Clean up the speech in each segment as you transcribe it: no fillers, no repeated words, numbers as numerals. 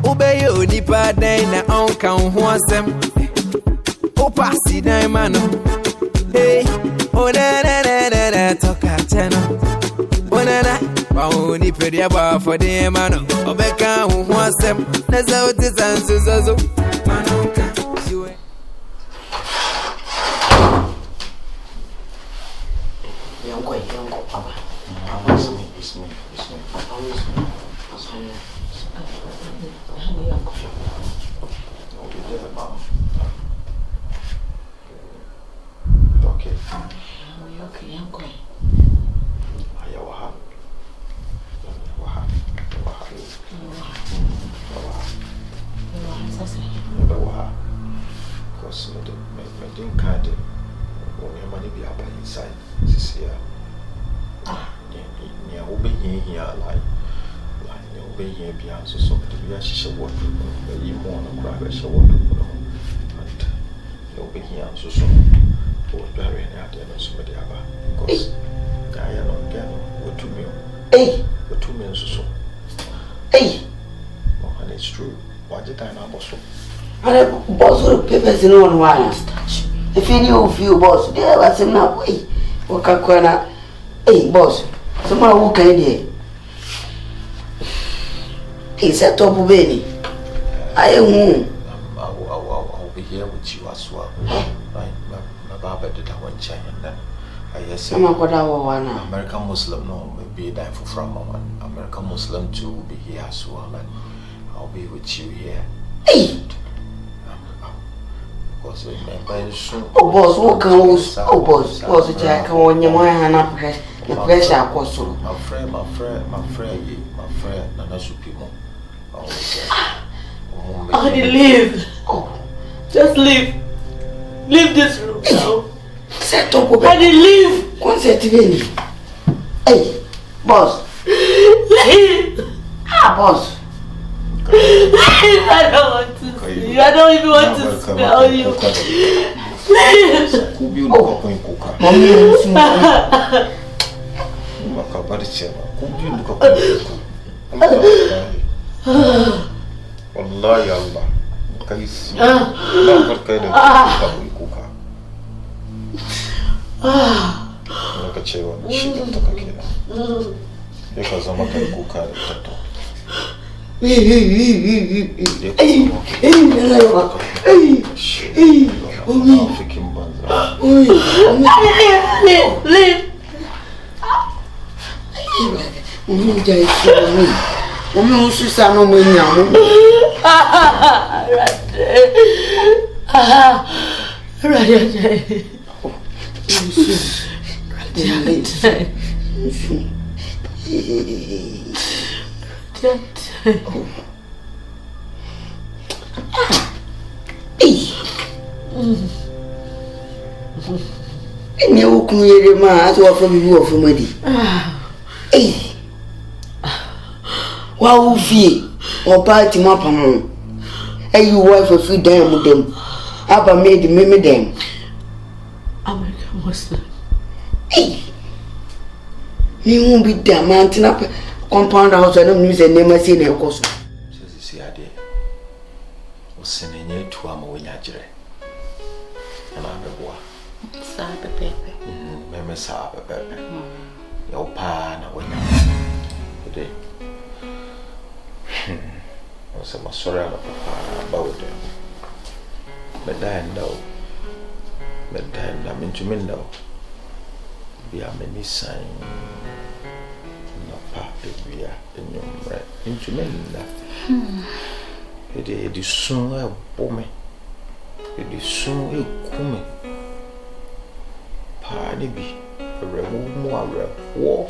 Obey you, nipa day na on count one sem. Opa, see diamond. Hey, oh, na, talk at channel. Oh, na, Pauni pedia bar for the man. Obeka, who wants them. That's how it is, and so. It's true. Why did I not boss? I boss will papers in one wire. If you feel boss, there was him now. Hey, what can hey, boss, someone who can hear. He said, Top Baby. I am I'll be here with you as well. My barber did I want China and then I said, American Muslim, no, maybe die for from American Muslim to be here as well. And I'll be with you here. Hey! Because remember soon. Oh, boss, what can was? Oh, boss, Jack, on your mind and the pressure I was so. My friend, Nana Supimo. I leave. Oh, just leave. Leave this room now. Set up. I leave. Concentrate. Hey, boss. Leave. Boss. I don't want to see you. I don't even want to smell you. Wallahi Allah. Kaisi. Na barkaida kuka. Nakachewa shida kutoka kile. Yeka zama kai kuka da tato. Leave. Omi ususa no mo nyamu. Ene okuyere ma aso afọ bibi ofo madi. Wow, fee or party mapamo. Hey, you wife of free damn with them. Abba made me them. American Muslim. Hey, you won't be damn mountain up compound house. I don't use a name. I see their cost. See, I did. Was sending you to a more yajre. And I'm a boy. Sabe, Pepe. Meme sabe, Pepe. Your pan away now. Today. I said, my sorry about them. But then, though, I'm into me now. We are many signs. No, Papa, we are in your bread. Into me now. It is soon a woman. It is soon a woman. Party be a remove more war.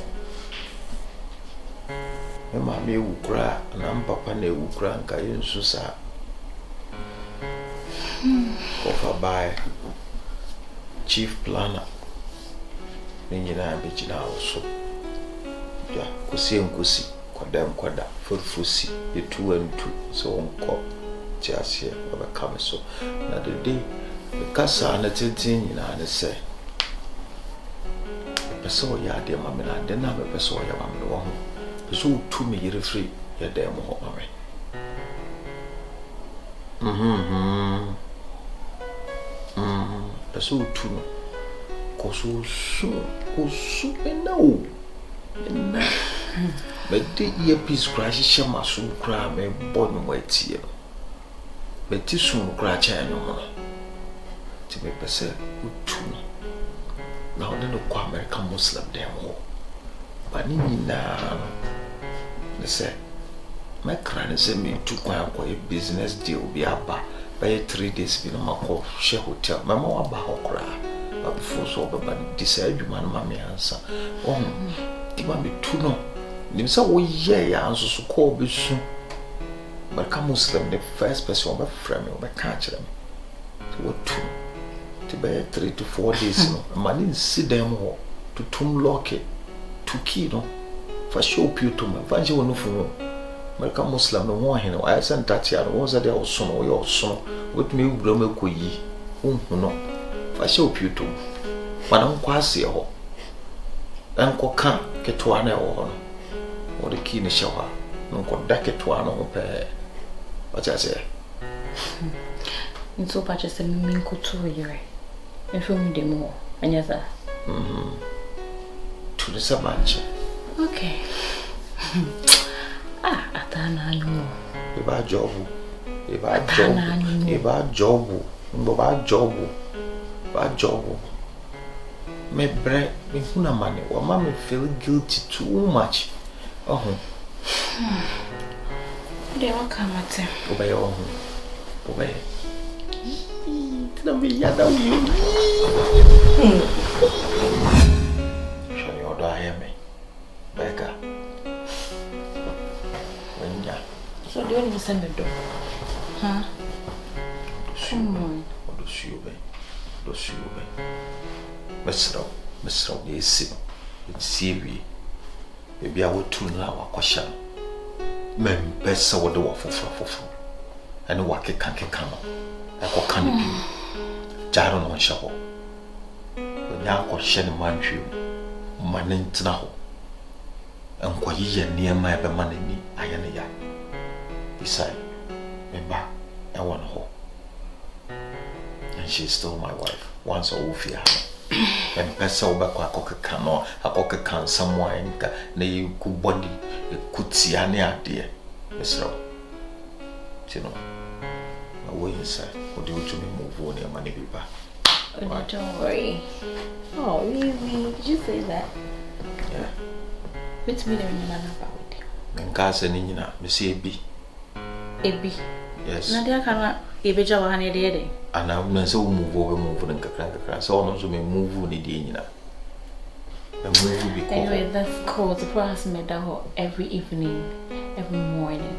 Mammy will cry, and I'm Papa ne will cry and Kayan Susa. Offer by Chief Planner. Meaning I bitch now so. Ya, Kusi and Kusi, Quadam Quada, Fussy, the 2 and 2, so on call. Just here, over come so. Now the day the casa and the 13, you know, and say. Peso ya dear mamma, then I'm a peso ya mamma. So to me, you're free, you're damn home. That's all true. Cause so no. But the earpiece crash share my soul cry me born white here. But this soon crash no more. To me person good true. Now then the American Muslim them all. But na they say my cran say me to go a business deal be aba by 3 days be no call share hotel. Mama wa ba hokra. But before so ba decide you man mama answer. Oh, the mama too no. Nim say wo ye ya anso so call be soon. But come Muslim the first person over frame over catch them. So what two? To be 3 to 4 days no. Man sit them ho to tum lock it. To key no. For show you to me. Fancy one no for but come Muslim no one here. I sent that here. Was that there was son or your son with me blome ko yi. No. For show you to. Man kwase ho. Enko kan ketwa na wo no. Or the key in the shower. No ko daketwa no pe. What I say? Nso pa chese mi nkoto yere. Ehwe mu dem ho. Anya za. To the sabanche. Okay. Atana anyu. Eba jobu. Eba jobu. Ba jobu. Me bre, me huna mane. Wa mama feel guilty too much. De wakamate. Obey Obey. Tell me yada you. Show your door hear me. Becca. So do you want to send the door? Huh? Come on. Do you Mr. Yes, it's serious. Maybe I will tune now a question. Men best what the waffle for. And what can come. I can be. Jaron on shovel. When I got shen man tree, my name now. And quite near my money me, I am a ya. Beside, remember, I want her. And she's still my wife. Once a wolf, yeah. And Pessa over a cano, a cocker can someone, nay, good body, a could see any idea, Miss Rowe. You know, away inside, or do you to me move on your money be back? Oh, don't worry. Oh, really? Did you say that? Yeah. What's me there in the man about? And Cousin Nina, Miss A.B. A.B. Yes. Nadia cannot give a job on a day. And I'm so move over moving and crack, so also may move on the dinner. And move be anyway, that's cool. The process made that whole every evening, every morning.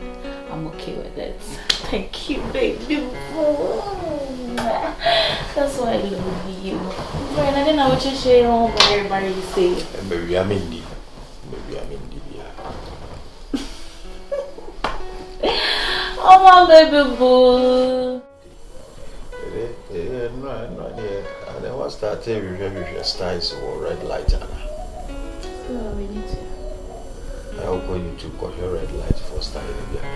I'm okay with it. Thank you, baby. That's why I love you. Brian, I didn't know what you share on what everybody say. Maybe I'm in the Oh, my baby boo. No, I never started with your styles or red light. So we need to. I will call you to call your red light for styling again.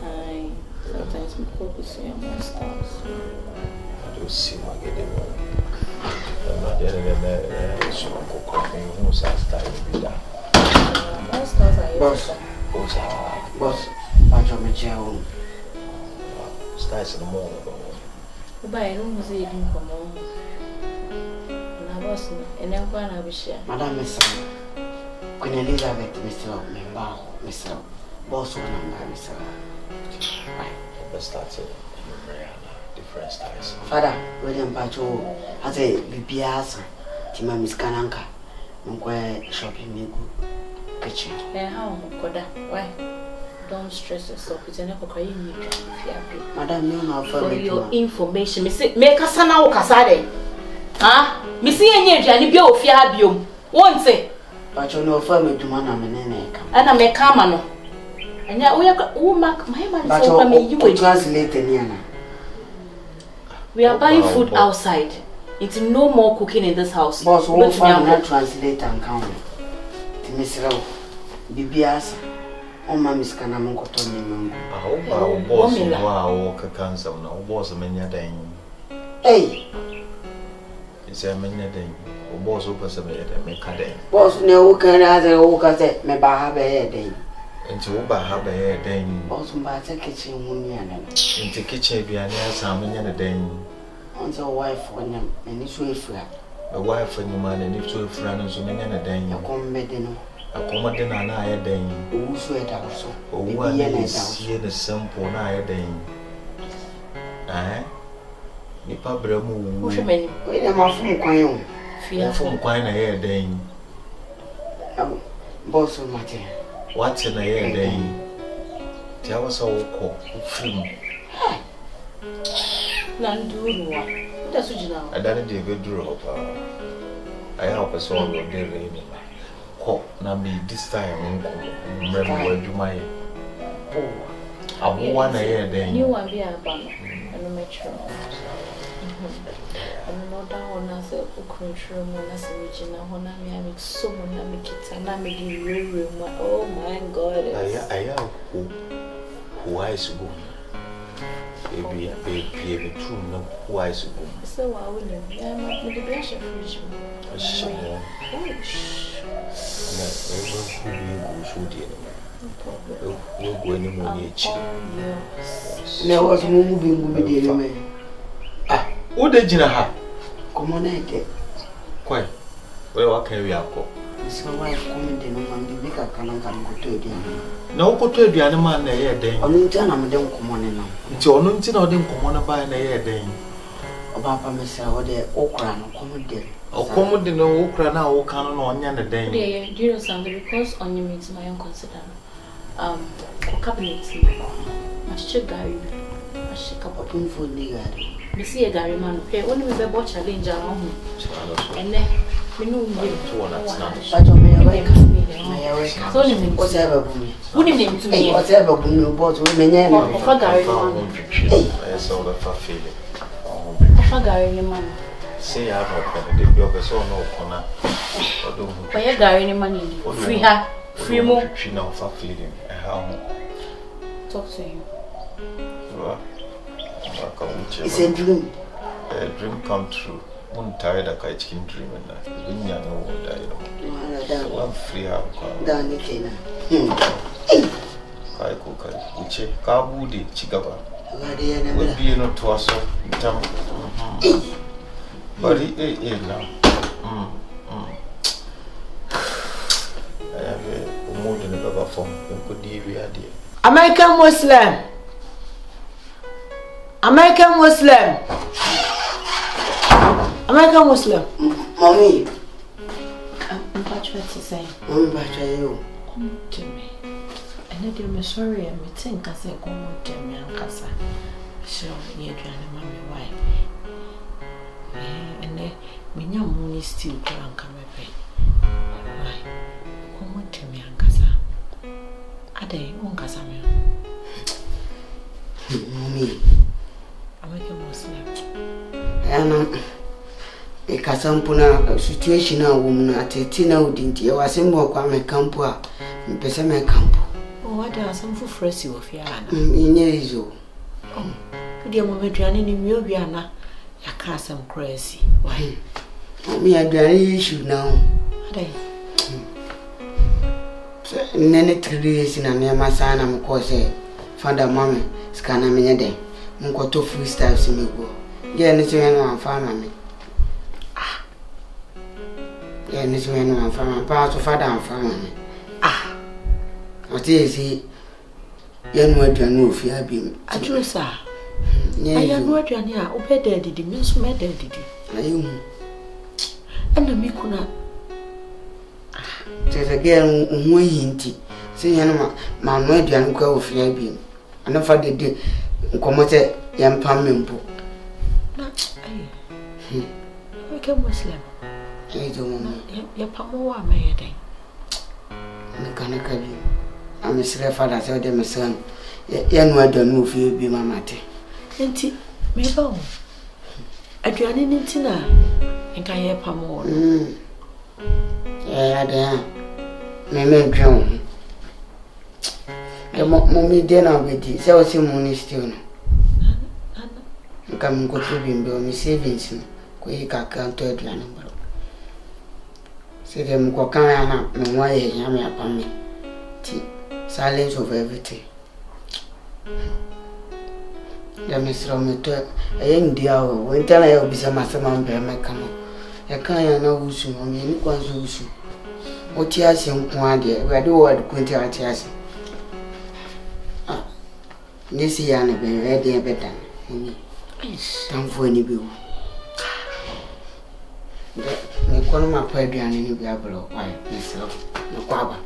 I sometimes we focus on more stars. I don't see my getting one. I'm not getting so I'm who's our style be that. More stars are Boss. Boss, I'm from a jail. Styles in the morning. But I don't see it in from home. And I was and then when I was share. Madam Miss Queen Elizabeth, Mr. Member, Mr. Boss, one of Mr. Let's start it. Different styles. Father, William Pacho has a BPS, Tima Miss Kananka, Unque shopping me good kitchen. And how Koda? Why? Don't stress yourself. It's enough for crying me. Madam, you know for your information, make us an hour casade. Ah, Missy and Yet, and you be Fiabium. Won't say. But you know, for me to man, and I make Kamano. And yet we are my man. But you will translate Niana. We are buying food outside. It's no more cooking in this house. Boss, won't not translate and count. Miss Rowe, BBS. Oh, Mamma's can I go to me? I hope our boss will walk a cancer now. Was a many day. Hey, It's a many day. Or boss opens a bed and make a day. boss, no can other walk at it, may buy have a day. Into Uber have a day. Also, by the kitchen woman. Into kitchen behind some many a day. On the wife when you and it's way free. A wife and your man and if two friends so many a day. You come bedding. A commodine and I a day. Who sweat also? Oh, one is here the simple night a day. Eh? Nipa Bremu. Push me. Wait a muffin coin. Fear From quite a hair day. Boss of Martin. What's in a hair day? Tell us all call. Landu, that's what you know. I done a good draw. I help us all of the rain. Call Nambi this time. Remember where you might. I want a hair day. You want to be a bummer and a metro. I'm not down as a control when I say, Regina, when I'm so many kids and I'm making room. Oh my God. I am who I go. Baby, true, no, why so good. So I wouldn't. I'm not with the blush of Richmond. A shame. We'll go any more nature. There was moving with the man. Ah, what did you have? Come on, I get. Quite. Well, I carry out. So I come in the room and the bigger can go to it. No, go to the animal in a year day. On turn, I'm don't come on now. It's your own thing or didn't come on by in a year day. Papa, Miss, or the okra, no common day. Or come with the no okra now, or cannon on yan a day. Do you know something? Because on your meets my own consider. Cabinet. Much check Gary. I shake up a pin for the We see a Gary man. Okay, only with the botch challenge around home. And then we know we but you may awake. So, whatever. Wouldn't name to me Whatever you bought with me. I saw the feeling. Gary man. Say, I have a bit of a son or corner. Why a Gary money? Free her, free more. She now for feeling. Talk to you. It's a dream. A dream come true. I'm tired of catching dream and that. You know what I know. I'm free out. Down the cane. I cook which a Kabudi Chigaba. Will be not to us. But it now. I have a more than a baba form. You could be idea. American Muslim. American Muslim. American Muslim. Mommy. I'm patriotic to say. Mommy, patriotic. Come to me. And I'm sorry, I'm think I said, come to me and Casa. So, you're trying to mommy, why? And then, when your money still can't come away. Why? Come to me and Casa. Are they on Casa? Mommy. American Muslim. And a Casampuna situation, a woman at a tina who didn't hear was in more Kwame Campua in Pesame Campo. Oh, what are some for fresh of Yana? In Yezo. Oh, dear moment, you're in Yobiana. I can't some crazy. Why? Me, I don't issue now. Are they? Nene 3 days in a near my son, I'm causing Father Mamma, Scanner Minade, Munkoto freestyles in me go. Yeah, and it's when I'm farming. Ah, yeah, and it's when I'm farming. Part of Father and farming. Ah, what is he? Young word you know if you have been. I do, sir. I Yeah, am not your near, obey daddy, the means met daddy. I And the Mikuna. there's a girl who hinty. Say, my word you go if you have been. I never did come at young Pamimpo. Not I. American Muslim. I don't know. Your Pamoa may a day. Mechanically, I'm a father, so my son. Young word don't know if you be my mate. Auntie, may go. Adrian in Tina. And can hear Pamoa. Yeah, there. Me drown. Mommy dinner with you. Say what's your money still? Come go to him, me savings. We can't tell you. Say them go can me why yam upon me. Silence of everything. The Mr. Meto, a young dear, when tell I will be some master man by my canoe. I can't know who's on any one's who's. What tears young one dear, where do what Quinty are tears. This year, I've been ready a better. Time for any bill. The corner of my pedigree and any diablo, why, myself, no quabba.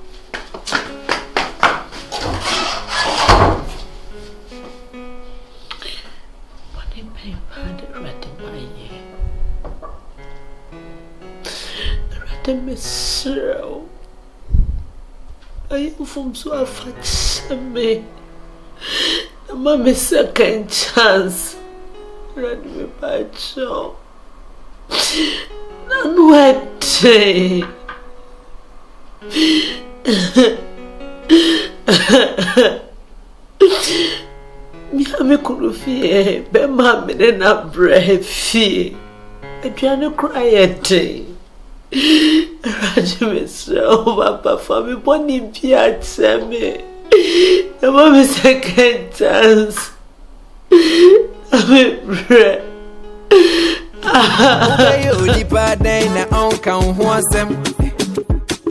Miserable. I am from so affectionate me. The mommy second chance. Read me by Joe. None wet day. Me could fear, be mammy and a brave fear. I can't cry a day. Rajime so papa for me boni piazza me. The mommy second chance. I'm bread. You deeper than the uncle who wants them.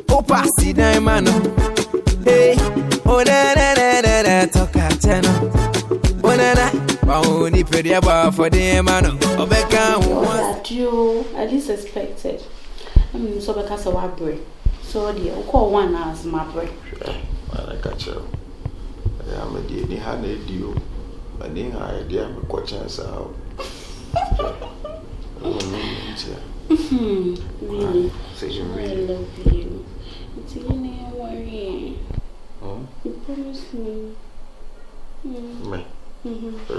Oh, passy diamond. Hey, oh, da talk at channel. Oh, na only pretty about for the man. Oh, Becca, you at least expected. So because of our break. So the call 1 hour my break. I catch you. I am a dear, had a deal. I didn't have idea of what chance out. Really? I love you. It's in worry. You promised me. Me?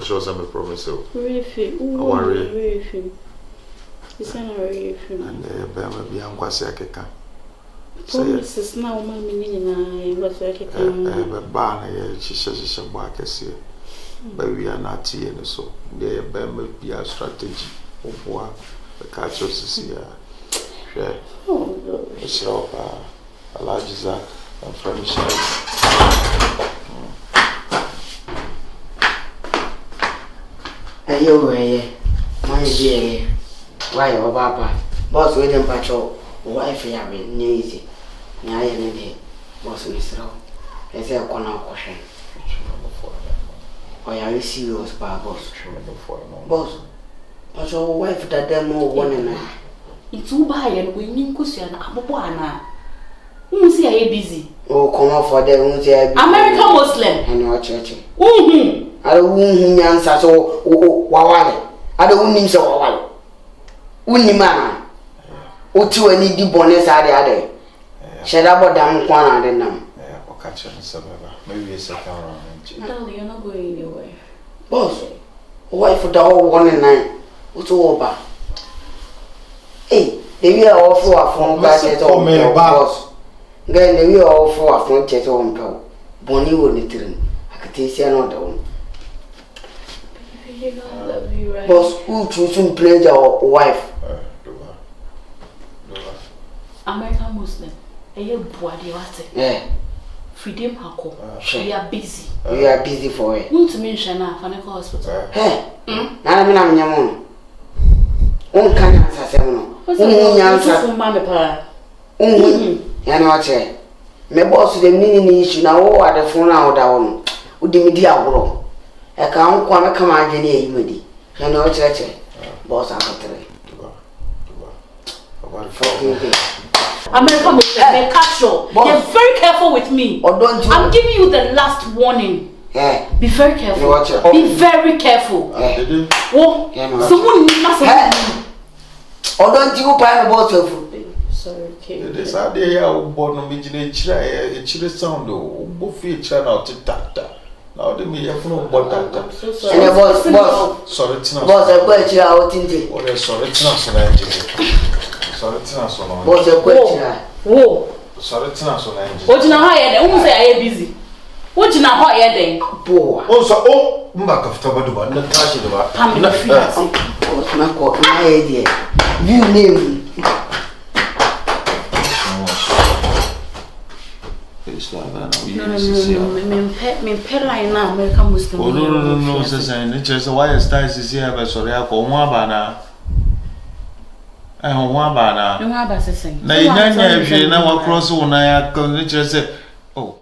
Show some promise. Really? Worry. It's not very film. And the be unquasi a keka. Promises now, my meaning, was like a barn, she barkers here. But we are not here, so there may be a strategy of what the catchers is here. Oh, so, a large Zach and French. Hey, my dear. Why, Papa? Boss, waiting patrol. Wife, I have been easy. Now I am a boss, Mr. Is there a corner question? Or are you serious, boss? Boss, patrol, wife, that demo one and I. It's too bad, and we mean cushion, Abuana. Who see I busy? Oh, come on for them, American Muslim. And your church. I don't answer so. Wawale. I don't need so. Wawale. Unima. Utu any di bonus are the other. Shed about damn quan and them. Or catch on the maybe a second round. You're not going anywhere. Boss, wife for the whole 1 and 9. What's over? Hey, they will all for a phone gadget on boss. Then they will all for a phone chat on go. Bonnie will need to. I could taste another one. I love you, right? Boss, who choosing play your wife? American Muslim. You boy, Yeah. Freedom Hako. We are busy. We are busy for it. Want to mention now, Fanako Hospital. Hey, I mean, I'm young. One can answer seven. What's the answer from Mamma Pa? And what say? My boss, the meaning issue now, what the phone out down. Would the media grow? I can't come out any immediately. And no church. Boss, I'm three. American Muslim, they're casual. They're very careful with me. Or don't you? I'm giving you the last warning. Yeah. Be very careful. Be very careful. Oh, someone must. Or don't you buy a bottle of food? Sorry, okay. This idea of born a chile sound, buffet channel to tata. Now they may have no butter. I'm so sorry. And the boss, sorry, it's not. boss, I quit you out in the. Or sorry, it's not so nice. Sorry, it's not so long. Boss, I quit you. Whoa. Sorry, it's not so nice. What you know how you say I am busy? What you na ho ye den? Boa. O mba comfortable do ba na tashi do ba. Na fiance. O ma ko na e die. View name. Me pet line na American Muslim. Oh no, say ni chese why style sisi e be sori akọ ho aba na. Ho aba na. No aba sesen. Na inyanya ehwe na wa cross wo na ya ko ni chese. Oh.